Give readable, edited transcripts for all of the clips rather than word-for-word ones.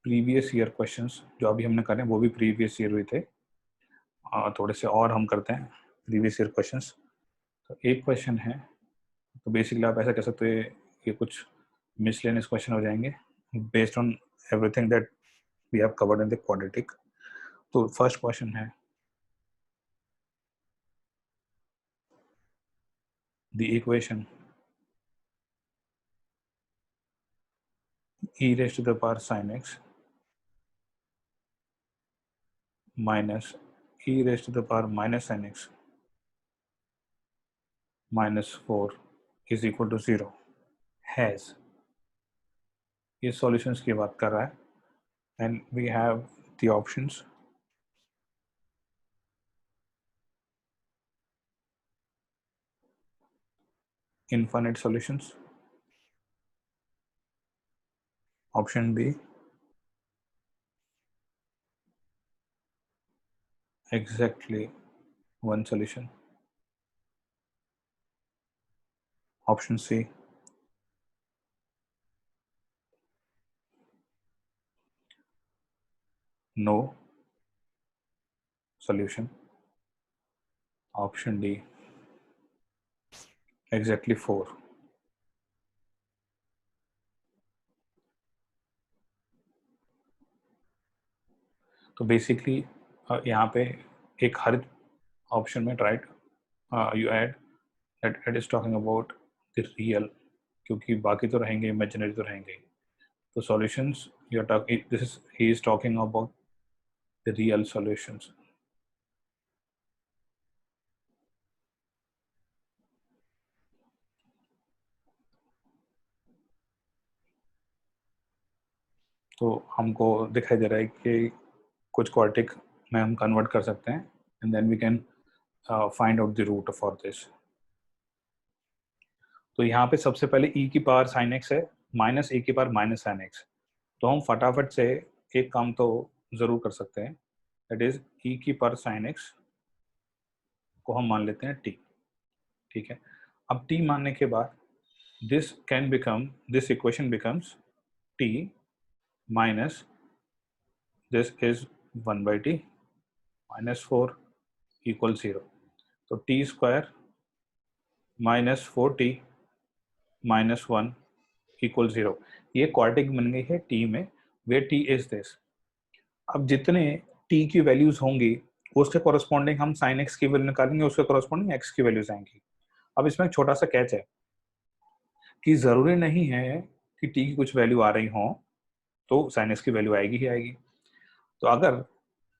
Previous year questions जो अभी हमने करे वो भी प्रीवियस ईयर हुए थे, थोड़े से और हम करते हैं प्रीवियस ईयर क्वेश्चंस। तो एक क्वेश्चन है, तो बेसिकली आप ऐसा कह सकते हैं ये कुछ मिसलेनियस क्वेश्चन हो जाएंगे based on everything that we have covered in the quadratic. तो फर्स्ट क्वेश्चन है, the equation e raised to the power sin x minus e raised to the power minus sin x minus 4 is equal to 0 has, ये solutions की बात कर रहा है, and we have the options infinite solutions, option B exactly one solution, option C no solution, option D exactly 4। तो basically यहाँ पे एक हर ऑप्शन में right you add that it is talking about the real, क्योंकि बाकी तो रहेंगे, इमेजिनरी तो रहेंगे। तो solutions you are talking, this is he is talking about the real solutions. तो हमको दिखाई दे रहा है कि कुछ क्वाड्रेटिक में हम कन्वर्ट कर सकते हैं and then we can find out the root for this. तो यहाँ पे सबसे पहले e की पावर sin x है माइनस e की पावर माइनस sin x, तो हम फटाफट से एक काम तो जरूर कर सकते हैं, दैट इज e की पावर sin x को हम मान लेते हैं t। ठीक है, अब t मानने के बाद this can become, this equation becomes t minus this is 1/t minus 4 equal 0। तो t square minus 4t minus 1 equal 0, ये क्वाड्रेटिक बन गई है t में, वेयर t इज दिस। अब जितने t की वैल्यूज होंगी उसके कॉरेस्पॉन्डिंग हम sin x की वैल्यू निकालेंगे, उसके कॉरेस्पॉन्डिंग x की वैल्यूज आएंगी। अब इसमें एक छोटा सा कैच है कि जरूरी नहीं है कि t की कुछ वैल्यू आ रही हो तो sin x की वैल्यू आएगी ही आएगी। तो अगर,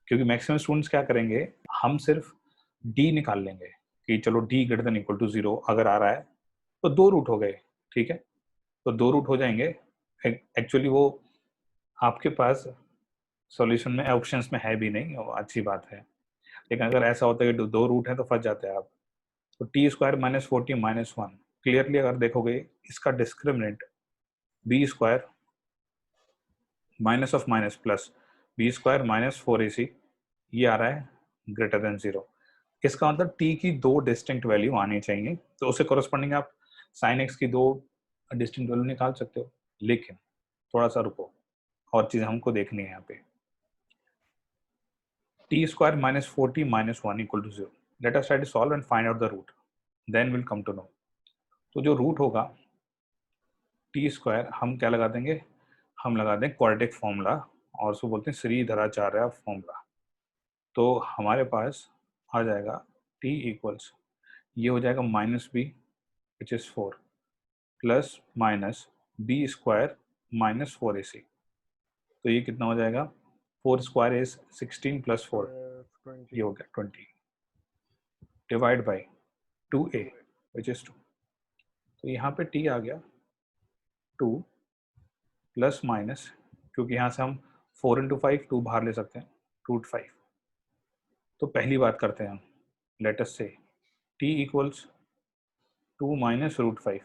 क्योंकि मैक्सिमम स्टूडेंट्स क्या करेंगे, हम सिर्फ d निकाल लेंगे कि चलो d greater than equal to 0 अगर आ रहा है तो दो रूट हो गए। ठीक है, तो दो रूट हो जाएंगे। एक्चुअली वो आपके पास सॉल्यूशन में ऑप्शंस में है भी नहीं, और अच्छी बात है, लेकिन अगर ऐसा होता है कि दो रूट है तो फंस जाते हैं आप। तो t square minus 40 minus 1, clearly अगर देखोगे इसका discriminant b square minus of minus plus b square minus 4ac, ये आ रहा है ग्रेटर देन 0। इसका मतलब टी की दो डिस्टिंक्ट वैल्यू आनी चाहिए, तो उससे कॉरेस्पॉन्डिंग आप साइन एक्स की दो डिस्टिंक्ट वैल्यू निकाल सकते हो। लेकिन थोड़ा सा रुको, और चीज हमको देखनी है यहाँ पे। T square minus 40 minus 1 equal to 0, let us try to solve and find out the root, then will come to know. तो जो रूट होगा टी स्क्वायर, हम क्या लगा देंगे, हम लगा दें क्वाड्रेटिक फॉर्मूला, और उसको बोलते हैं श्रीधराचार्य फॉर्मूला। तो हमारे पास आ जाएगा टी इक्वल्स, ये हो जाएगा minus b which is 4 plus minus b square minus 4ac। तो ये कितना हो जाएगा, 4 स्क्वायर इज 16 प्लस 4, ये हो गया 20 divide by 2a which is 2। तो यहाँ पे t आ गया 2 प्लस माइनस, क्योंकि यहाँ से हम 4 इंटू 5 2 बाहर ले सकते हैं, रूट 5। तो पहली बात करते हैं हम, लेट अस से t इक्वल्स 2 माइनस रूट 5।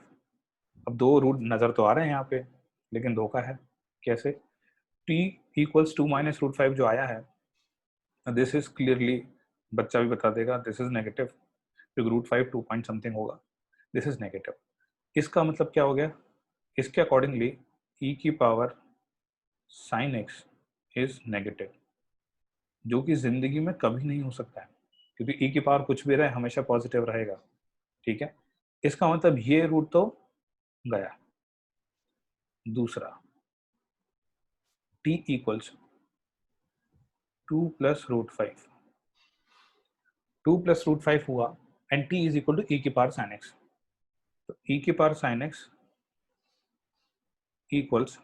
अब दो रूट नज़र तो आ रहे हैं यहाँ पे, लेकिन धोखा है। कैसे, t इक्वल्स 2 माइनस रूट 5 जो आया है, दिस इज क्लियरली, बच्चा भी बता देगा दिस इज नेगेटिव, क्योंकि रूट 5 2 पॉइंट समथिंग होगा, दिस इज नेगेटिव। इसका मतलब क्या हो गया, इसके अकॉर्डिंगली e की power sign x is negative, जो कि जिंदगी में कभी नहीं हो सकता है, क्योंकि ई की पावर कुछ भी रहे हमेशा पॉजिटिव रहेगा। ठीक है, इसका मतलब ये रूट तो गया। दूसरा, t equals 2 plus root 5, 2 plus root 5 हुआ, and t is equal to e की पावर साइन एक्स। तो ई की power sine x equals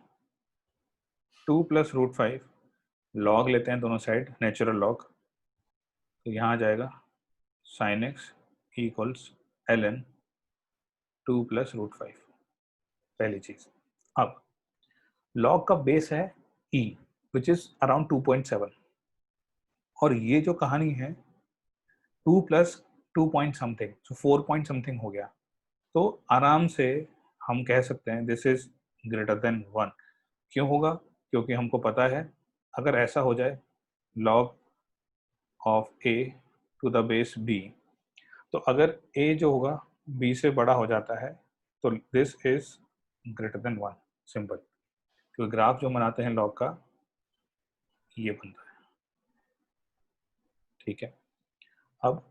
2 plus root 5, log लेते हैं दोनों साइड, नेचुरल लॉग, तो यहाँ आ जाएगा sine x equals ln 2 plus root 5, पहली चीज। अब लॉग का बेस है e, विच इज अराउंड 2.7, और ये जो कहानी है 2 प्लस 2 पॉइंट समथिंग, सो 4 पॉइंट समथिंग हो गया। तो आराम से हम कह सकते हैं दिस इज ग्रेटर देन 1। क्यों होगा? क्योंकि हमको पता है अगर ऐसा हो जाए log of a to the base b, तो अगर a जो होगा b से बड़ा हो जाता है तो this is greater than 1, simple. क्योंकि ग्राफ जो बनाते हैं log का ये बनता है। ठीक है, अब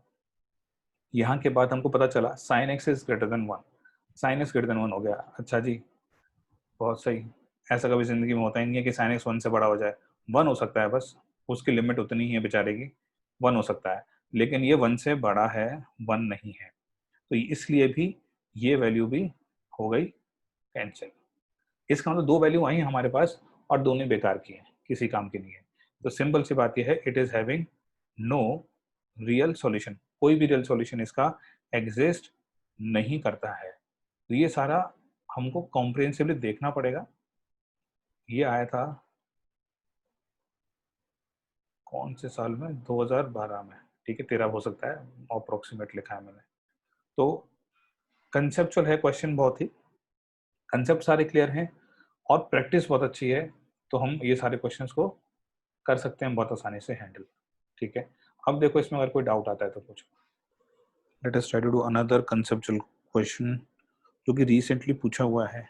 यहाँ के बाद हमको पता चला sine x is greater than 1, sine x greater than 1 हो गया। अच्छा जी, बहुत सही। ऐसा कभी जिंदगी में होता ही नहीं है कि साइन एक्स 1 से बड़ा हो जाए, 1 हो सकता है बस, उसकी लिमिट उतनी ही है बेचारे की, 1 हो सकता है, लेकिन ये 1 से बड़ा है, 1 नहीं है। तो इसलिए भी ये वैल्यू भी हो गई कैंसिल। इसका मतलब दो वैल्यू आई हमारे पास और दोनों बेकार की हैं, किसी काम की नहीं है। तो सिंपल सी बात यह है, it is having no real solution, कोई भी रियल सॉल्यूशन इसका एग्जिस्ट नहीं करता है। तो ये सारा हमको कॉम्प्रिहेंसिवली देखना पड़ेगा। ये आया था कौन से साल में? 2012 में। ठीक है, 13 हो सकता है, अप्रोक्सीमेट लिखा है मैंने। तो कंसेप्चुअल है क्वेश्चन, बहुत ही कंसेप्ट सारे क्लियर हैं और प्रैक्टिस बहुत अच्छी है, तो हम ये सारे क्वेश्चंस को कर सकते हैं बहुत आसानी से हैंडल। ठीक है, अब देखो इसमें अगर कोई डाउट आता है तो पूछो। Let us try to do another conceptual question जो कि रिसेंटली पूछा हुआ है।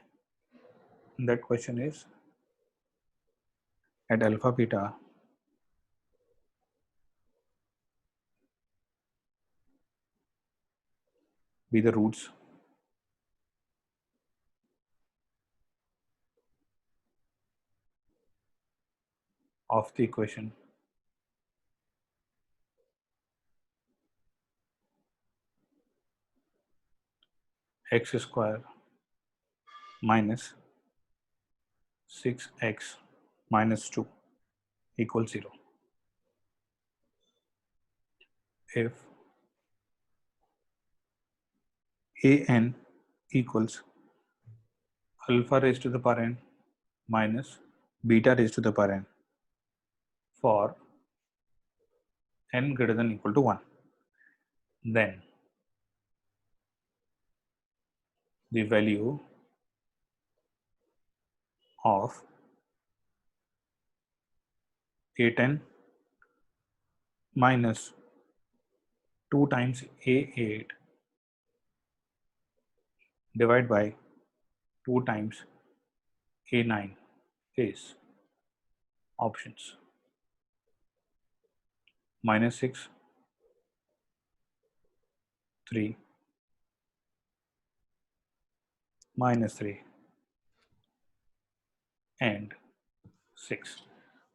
That question is at alpha beta be the roots of the equation x square minus 6x minus 2 equals 0 if an equals alpha raised to the power n minus beta raised to the power n for n greater than equal to 1, then the value of a10 minus 2 times a8 divided by 2 times a9 is options minus 6, 3, minus 3 and 6।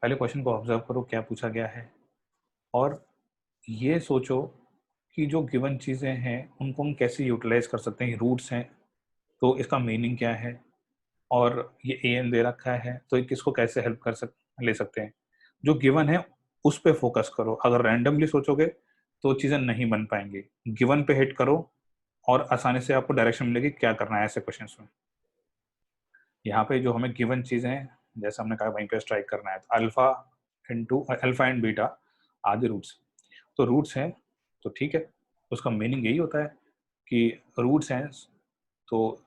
पहले question को observe करो क्या पूछा गया है, और ये सोचो कि जो गिवन चीज़ें हैं उनको हम कैसे यूटिलाइज कर सकते हैं। रूट्स हैं तो इसका मीनिंग क्या है, और ये ए एन दे रखा है तो ये किसको कैसे हेल्प ले सकते हैं। जो गिवन है उस पर फोकस करो, अगर रैंडमली सोचोगे तो चीज़ें नहीं बन पाएंगी। गिवन पे हिट करो और आसानी से आपको डायरेक्शन मिलेगी क्या करना है ऐसे क्वेश्चन में। यहाँ पे जो हमें गिवन चीज़ें हैं, जैसे हमने कहा वहीं पे स्ट्राइक करना है, तो अल्फा एंड बीटा आदि रूट्स, तो रूट्स हैं तो ठीक है, उसका मीनिंग यही होता है कि रूट्स हैं तो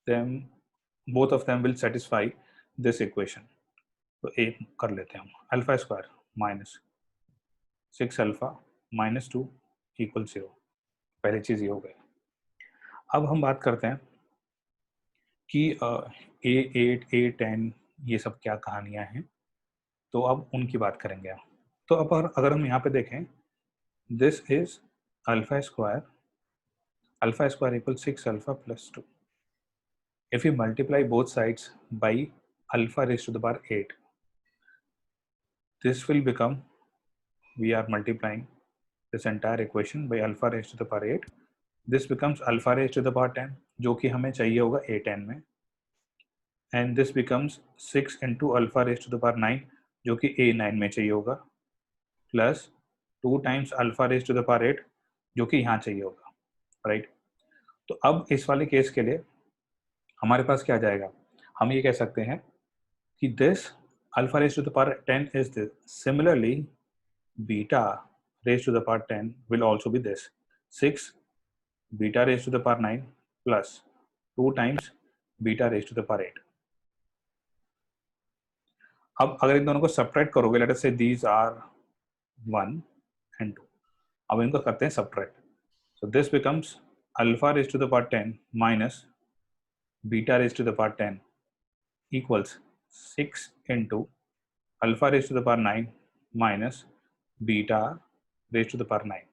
them both of them will satisfy this equation. तो एक कर लेते हैं हम, alpha square minus 6 alpha minus 2 equal 0। पहली चीज़ ये हो गई। अब हम बात करते हैं कि A8 A10 ये सब क्या कहानियाँ हैं। तो अब उनकी बात करेंगे हम। तो अब अगर हम यहाँ पे देखें, this is alpha square equal 6 alpha plus 2. If you multiply both sides by alpha raised to the power 8, this will become, we are multiplying this entire equation by alpha raised to the power 8. This becomes alpha raised to the power 10, जो कि हमें चाहिए होगा a10 में, and this becomes 6 into alpha raised to the power 9, जो कि a9 में चाहिए होगा, plus 2 times alpha raised to the power 8, जो कि यहाँ चाहिए होगा, राइट। तो अब इस वाले केस के लिए हमारे पास क्या जाएगा, हम ये कह सकते हैं कि this alpha raised to the power 10 is this. Similarly, beta raised to the power 10 will also be this. 6 beta raised to the power 9 plus 2 times beta raised to the power 8. अब अगर इन दोनों को सब्ट्रैक्ट करोगे, let us से these are 1 and 2. अब इनको करते हैं subtract. So this becomes alpha raised to the power 10 minus beta raised to the power 10 equals 6 into alpha raised to the power 9 minus beta raised to the power 9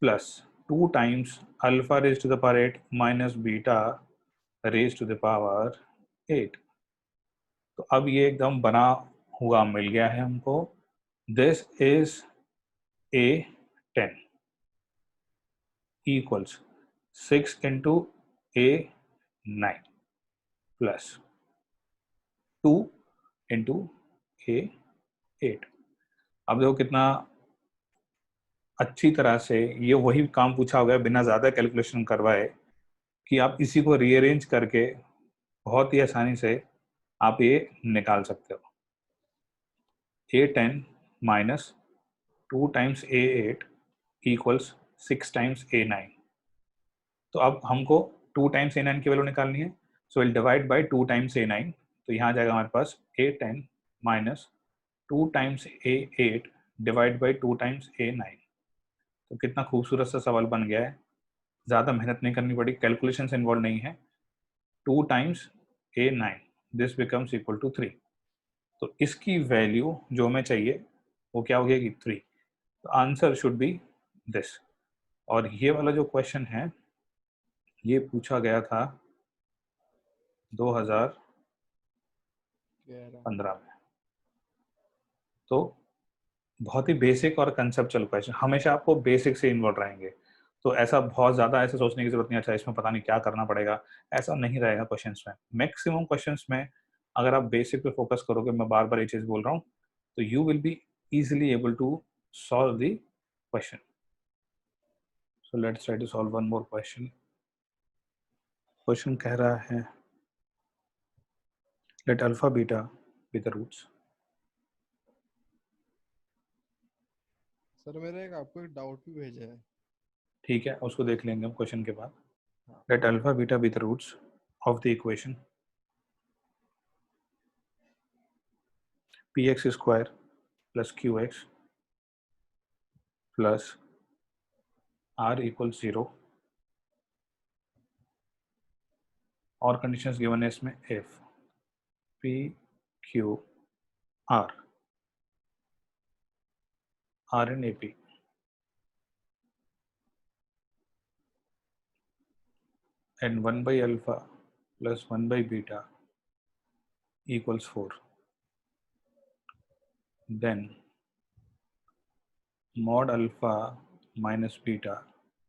plus 2 times alpha raised to the power 8 minus beta raised to the power 8. तो अब ये एकदम बना हुआ मिल गया है हमको. This is a10 equals 6 into a9 plus 2 into a8. अब देखो कितना अच्छी तरह से ये वही काम पूछा हुआ है बिना ज़्यादा कैलकुलेशन करवाए, कि आप इसी को रीअरेंज करके बहुत ही आसानी से आप ये निकाल सकते हो. a10 minus 2 times a8 equals 6 times a9. तो अब हमको 2 टाइम्स a9 की वैल्यू निकालनी है, so will divide by 2 times a9. तो यहाँ जाएगा हमारे पास a10 minus 2 times a8 divide by 2 times a9. तो कितना खूबसूरत सा सवाल बन गया है, ज़्यादा मेहनत नहीं करनी पड़ी, कैलकुलेशन से इन्वॉल्व नहीं है. 2 times a9 this becomes equal to 3. तो इसकी वैल्यू जो हमें चाहिए वो क्या हो गया कि 3. तो आंसर शुड बी दिस. और ये वाला जो क्वेश्चन है ये पूछा गया था 2015 में. तो बहुत ही बेसिक और कंसेप्चुअल क्वेश्चन, हमेशा आपको बेसिक से इन्वॉल्व रहेंगे. तो ऐसा बहुत ज़्यादा ऐसे सोचने की जरूरत नहीं, अच्छा इसमें पता नहीं क्या करना पड़ेगा, ऐसा नहीं रहेगा क्वेश्चंस में. मैक्सिमम क्वेश्चंस में अगर आप बेसिक पे फोकस करोगे, मैं बार बार ये चीज़ बोल रहा हूँ, तो you will be easily able to solve the question. So let's try to solve one more question. Question कह रहा है let alpha beta be the roots. Sir मेरा आपको एक डाउट भी भेजा है. ठीक है, उसको देख लेंगे हम क्वेश्चन के बाद. हाँ. Let alpha beta be the roots of the equation px square plus qx plus r equals 0 और कंडीशंस गिवन है इसमें if p q r r and ap and 1 by alpha plus 1 by beta equals 4. Then mod alpha minus beta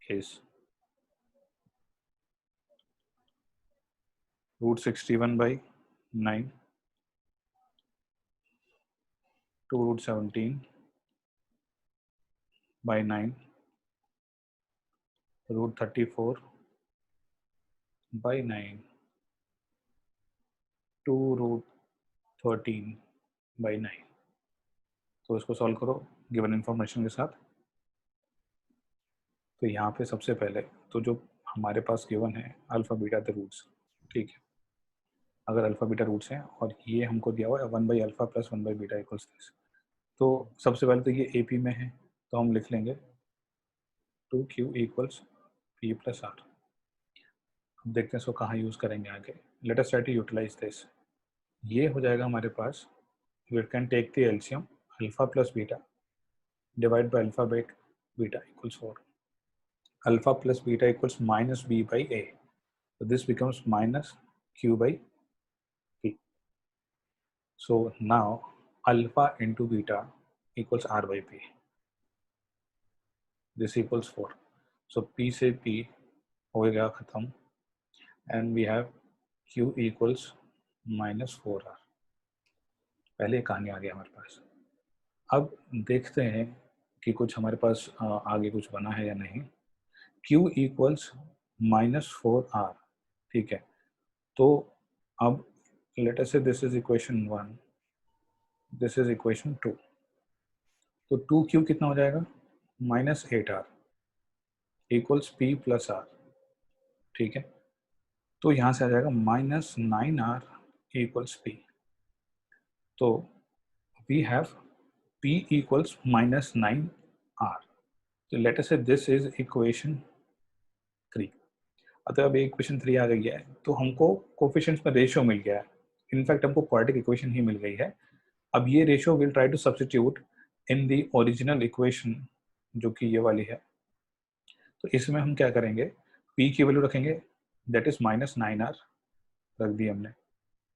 is root 61 by 9 to root 17 by 9 root 34 by 9 to root 13 by 9. तो इसको solve करो given information के साथ. तो यहाँ पे सबसे पहले तो जो हमारे पास गिवन है अल्फा बीटा द रूट्स, ठीक है. अगर अल्फा बीटा रूट्स हैं और ये हमको दिया हुआ है 1 by alpha plus 1 by beta equals this, तो सबसे पहले तो ये ए पी में है, तो हम लिख लेंगे 2q equals P plus are. अब देखते हैं इसको कहाँ यूज़ करेंगे आगे. Let us try to utilize this. ये हो जाएगा हमारे पास we can take the LCM. Alpha plus beta divided by alpha by beta equals 4. Alpha plus beta equals minus b by a. So this becomes minus q by p. So now alpha into beta equals r by p. This equals 4. So p से p हो गया खत्म, and we have q equals minus 4r. पहले कहानी आ गया हमारे पास. अब देखते हैं कि कुछ हमारे पास आगे कुछ बना है या नहीं. q equals minus 4r. ठीक है, तो अब let us say this is equation 1, this is equation 2. तो 2q कितना हो जाएगा? minus 8r equals p plus r. ठीक है, तो यहाँ से आ जाएगा minus 9r equals p. तो we have p equals minus 9r. So let us say this is equation 3. अतः अब इक्वेशन 3 आ गई है, तो हमको कोफिशिएंट्स में रेशियो मिल गया है. इनफैक्ट हमको क्वाड्रेटिक इक्वेशन ही मिल गई है. अब ये ratio will try to substitute in the original equation जो कि ये वाली है. तो इसमें हम क्या करेंगे, p की वैल्यू रखेंगे, दैट इज माइनस 9r रख दी हमने,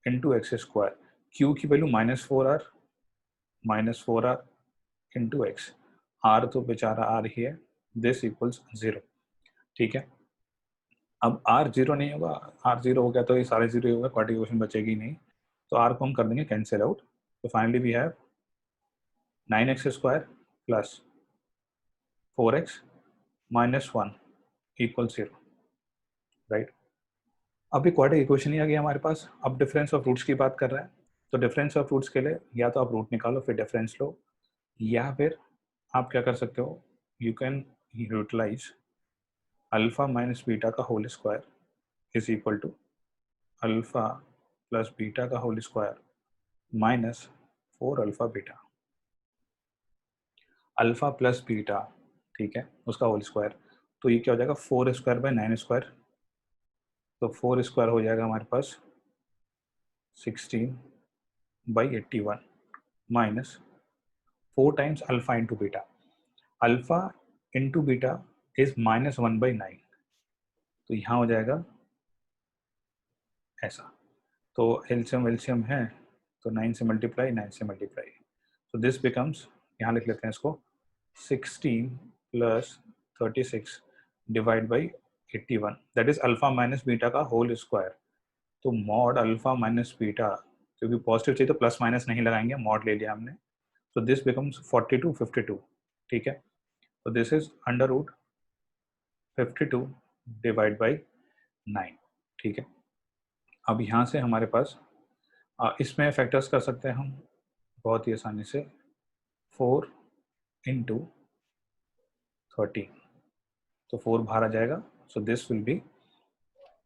इंटू एक्स स्क्वायर. q की value minus 4r into x. r तो बेचारा r ही है. This equals 0. ठीक है, अब r 0 नहीं होगा, r 0 हो गया तो ये सारे 0 होगा, क्वाड्रेटिक इक्वेशन बचेगी नहीं. तो r को हम कर देंगे कैंसिल आउट. तो finally we have 9x square plus 4x minus 1 equal 0. Right, अभी क्वाड्रेटिक इक्वेशन ही आ गया हमारे पास. अब डिफरेंस ऑफ रूट्स की बात कर रहे हैं, तो डिफरेंस ऑफ रूट्स के लिए या तो आप रूट निकालो फिर डिफरेंस लो, या फिर आप क्या कर सकते हो, you can utilize alpha minus beta का whole square is equal to alpha plus beta का whole square minus 4 alpha beta. Alpha plus beta, ठीक है, उसका होल स्क्वायर. तो ये क्या हो जाएगा, 4 स्क्वायर बाय 9 स्क्वायर. तो 4 स्क्वायर हो जाएगा हमारे पास 16 by 81 minus 4 times alpha into beta. Alpha into beta is minus 1 by 9. तो यहाँ हो जाएगा ऐसा. तो एलसीएम है, तो 9 से मल्टीप्लाई, 9 से मल्टीप्लाई. तो दिस बिकम्स, यहाँ लिख लेते हैं इसको, 16 plus 36 divide by 81, that is alpha minus beta का होल स्क्वायर. तो मॉड अल्फा माइनस बीटा, क्योंकि पॉजिटिव चाहिए तो प्लस माइनस नहीं लगाएंगे, मॉड ले लिया हमने. तो दिस बिकम्स 42 52. ठीक है, तो this is under root 52 divide by 9. ठीक है, अब यहाँ से हमारे पास इसमें फैक्टर्स कर सकते हैं हम बहुत ही आसानी से. 4 इंटू 13, तो 4 बाहर आ जाएगा. So this will be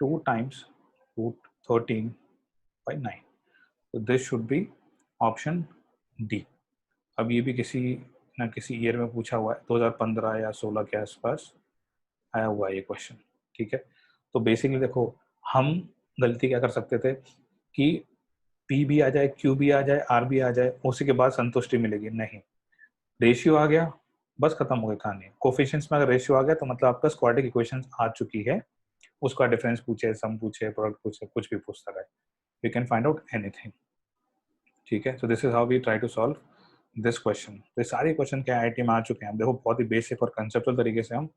2 times root 13 by 9. तो this should be option D. अब ये भी किसी ना किसी ईयर में पूछा हुआ है, 2015 या 16 के आसपास आया हुआ है ये क्वेश्चन. ठीक है, तो बेसिकली देखो, हम गलती क्या कर सकते थे कि P भी आ जाए, Q भी आ जाए, R भी आ जाए, उसी के बाद संतुष्टि मिलेगी. नहीं, रेशियो आ गया, बस खत्म हो गई कहानी. कोफिशिएंट्स में अगर रेशियो आ गया तो मतलब आपका क्वाड्रेटिक इक्वेशन आ चुकी है. उसका डिफरेंस पूछे, सम पूछे, प्रोडक्ट पूछे, कुछ भी पूछता रहे, we can find out anything. ठीक है, so this is how we try to solve this question. तो सारे क्वेश्चन क्या IIT में आ चुके हैं. देखो, बहुत ही बेसिक और कंसेप्चुअल तरीके से हम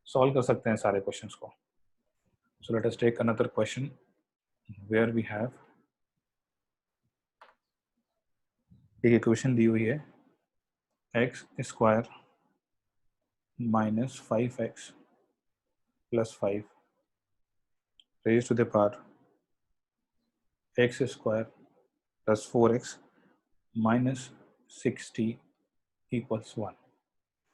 सॉल्व कर सकते हैं सारे क्वेश्चंस को. So let us take another question where we have एक इक्वेशन दी हुई है, x square minus 5x plus 5 raise to the power x square plus 4x minus 60 equals 1.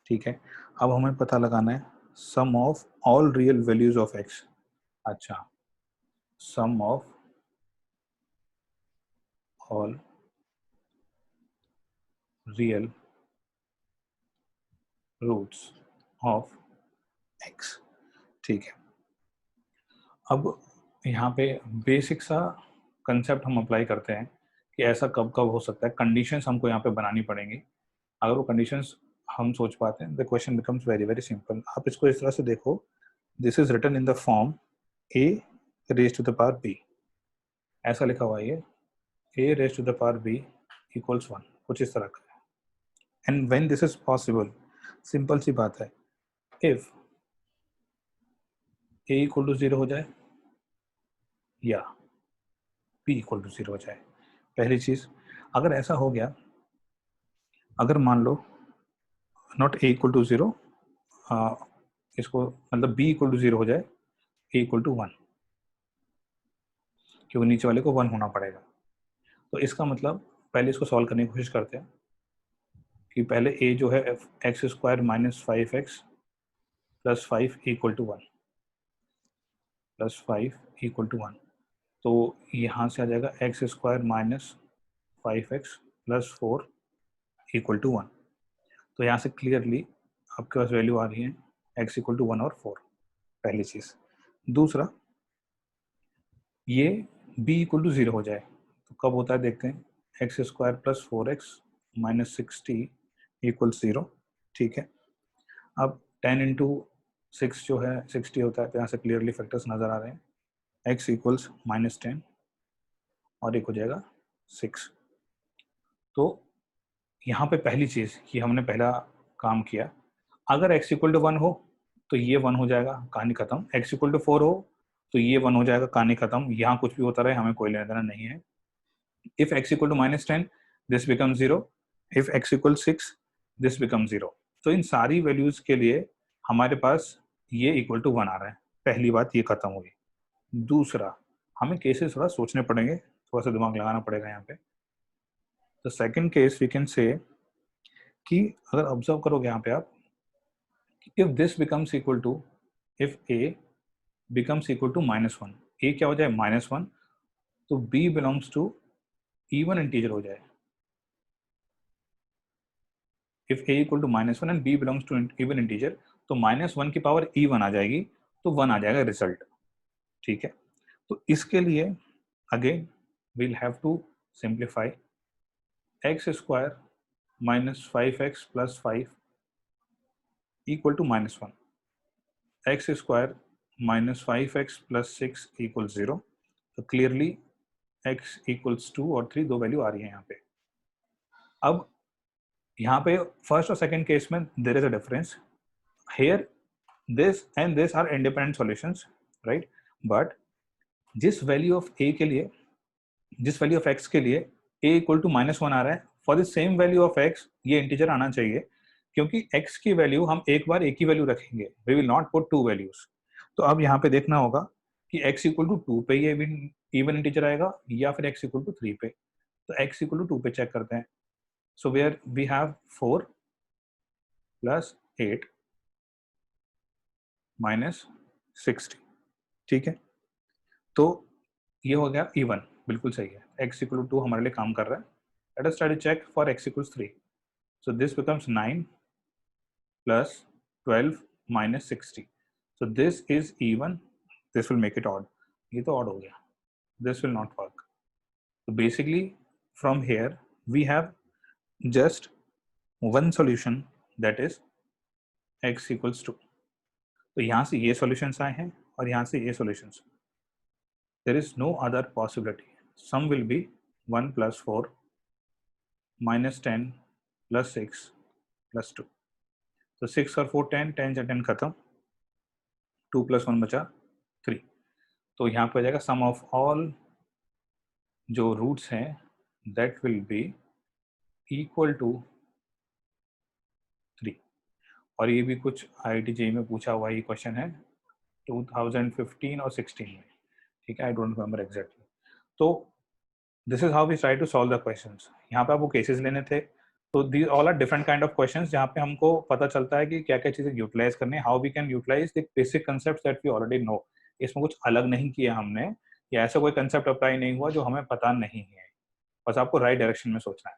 ठीक है, अब हमें पता लगाना है sum of all real values of x. अच्छा, sum of all real roots of x. ठीक है, अब यहाँ पे बेसिक सा कंसेप्ट हम अप्लाई करते हैं कि ऐसा कब कब हो सकता है, कंडीशंस हमको यहाँ पे बनानी पड़ेंगी। अगर वो कंडीशंस हम सोच पाते हैं, the question becomes very very simple. आप इसको इस तरह से देखो, this is written in the form a raise to the power b, ऐसा लिखा हुआ है ये, a raise to the power b equals 1, कुछ इस तरह का है। And when this is possible, simple सी बात है, इफ a इक्वल टू 0 हो जाए या b इक्वल टू 0 हो जाए। पहली चीज, अगर ऐसा हो गया, अगर मान लो नॉट a इक्वल टू 0, इसको मतलब b इक्वल टू 0 हो जाए, a इक्वल टू 1, क्योंकि नीचे वाले को 1 होना पड़ेगा। तो इसका मतलब पहले इसको सॉल्व करने की कोशिश करते हैं कि पहले a जो है x square minus 5x plus 5 equal to 1, plus 5 equal to 1, तो यहाँ से आ जाएगा x square minus 5x plus 4 equal to 1। तो यहाँ से क्लियरली आपके पास वैल्यू आ रही है x इक्वल टू 1 और 4, पहली चीज़। दूसरा, ये b इक्वल टू 0 हो जाए तो कब होता है देखते हैं, x square plus 4x minus 60 equal 0, ठीक है। अब 10 इंटू 6 जो है 60 होता है, तो यहाँ से क्लियरली फैक्टर्स नज़र आ रहे हैं, x इक्वल्स माइनस 10 और एक हो जाएगा 6। तो यहाँ पे पहली चीज़, ये हमने पहला काम किया, अगर x इक्वल टू 1 हो तो ये 1 हो जाएगा, कहानी खत्म। x इक्वल टू 4 हो तो ये 1 हो जाएगा, कहानी खत्म। यहाँ कुछ भी होता रहे, हमें कोई लेना देना नहीं है। If x equal to minus 10, this become 0। If x equal 6, this become 0। तो इन सारी वैल्यूज के लिए हमारे पास ये इक्वल टू 1 आ रहा है। पहली बात ये खत्म होगी। दूसरा, हमें केसेस थोड़ा सोचने पड़ेंगे, थोड़ा सा दिमाग लगाना पड़ेगा यहाँ पे। तो second case we can say कि अगर ऑब्जर्व करोगे यहाँ पे आप, if this becomes equal to, if a becomes equal to minus 1, a क्या हो जाए माइनस 1, तो b belongs to even integer हो जाए। If a equal to minus 1 and b belongs to even integer, तो माइनस 1 की पावर e1 आ जाएगी, तो 1 आ जाएगा रिजल्ट, ठीक है। तो इसके लिए again we'll have to simplify x square minus 5x plus 5 equal to minus 1, x square minus 5x plus 6 equals 0। तो clearly x equals 2 और 3 दो वैल्यू आ रही है यहाँ पे। अब यहाँ पे फर्स्ट और सेकंड केस में there is a difference here, this and this are independent solutions, right? but जिस वैल्यू ऑफ a के लिए, जिस वैल्यू ऑफ x के लिए a इक्वल टू माइनस 1 आ रहा है, for the same value of x ये इंटीजर आना चाहिए, क्योंकि x की वैल्यू हम एक बार एक ही वैल्यू रखेंगे, we will not put two values. तो अब यहाँ पे देखना होगा कि x इक्वल टू 2 पे ये इवन इंटीजर आएगा या फिर x इक्वल टू 3 पे। तो x इक्वल टू 2 पे चेक करते हैं। So where we have 4 plus 8 minus 60, ठीक है। तो ये हो गया इवन, बिल्कुल सही है, x इक्वल टू 2 हमारे लिए काम कर रहा है। Let us try to check for x equals 3. So this becomes 9 plus 12 minus 60. So this is even. This will make it odd. ये तो odd हो गया. This will not work. So basically from here we have just one solution, that is x equals 2. तो यहाँ से ये solutions आए हैं और यहाँ से ये solutions. There is no other possibility. Sum will be 1 plus 4 minus 10 plus 6 plus 2. तो 6 और 4 10, 10 से 10 खत्म, 2 प्लस 1 बचा 3। तो यहाँ पे आ जाएगा सम ऑफ ऑल जो रूट्स हैं that will be equal to 3। और ये भी कुछ IIT JEE में पूछा हुआ ये क्वेश्चन है 2015 और 16 में, ठीक है, आई डोंट रिमेम्बर एग्जैक्टली। तो this is how we try to solve the questions. यहाँ पे आपको केसेस लेने थे, तो these all are different kind of questions जहाँ पे हमको पता चलता है कि क्या क्या चीजें यूटिलाइज करने, how we can utilise the basic concepts that we already know. इसमें कुछ अलग नहीं किया हमने, या ऐसा कोई कंसेप्ट अप्लाई नहीं हुआ जो हमें पता नहीं है, बस आपको राइट डायरेक्शन में सोचना है।